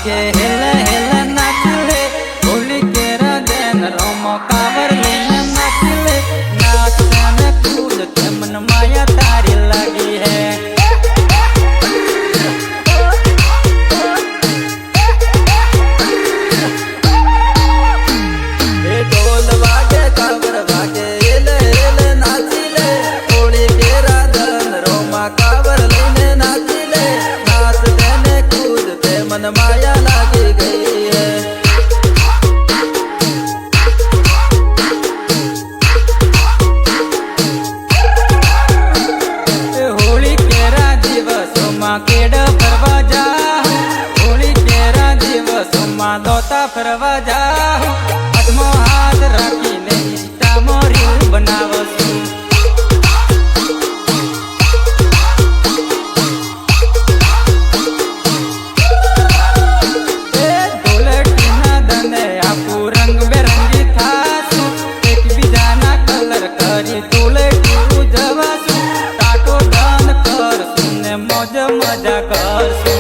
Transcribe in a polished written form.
વાગે હેલે હેલે નાચી લે હોલી કેરા દેન રોમો કાવર લઈને નાચી લે નાચતા ને કૂદ તે મન માયા તારી લાગી હે ढोल वागे कावर वागे एले एले नाची ले होली केरा दन रोमा कावर लेने नाची ले नाच देने कूद ते मन माया लागी गई है होली केरा दिवसों मां केड़ फरवा जा होली केरा दिवसों मां दोता फरवा जा हाथमो हाथ રાખીને ઇન્સ્ટામાં રીલ બનાવશું એ ધૂળેટીના દને આપું રંગબેરંગી થાશું એકબીજાના કલર કરી ધૂળેટી ઉજવાશું ટાટો દાન કરશું ને મોજ મજા કરશું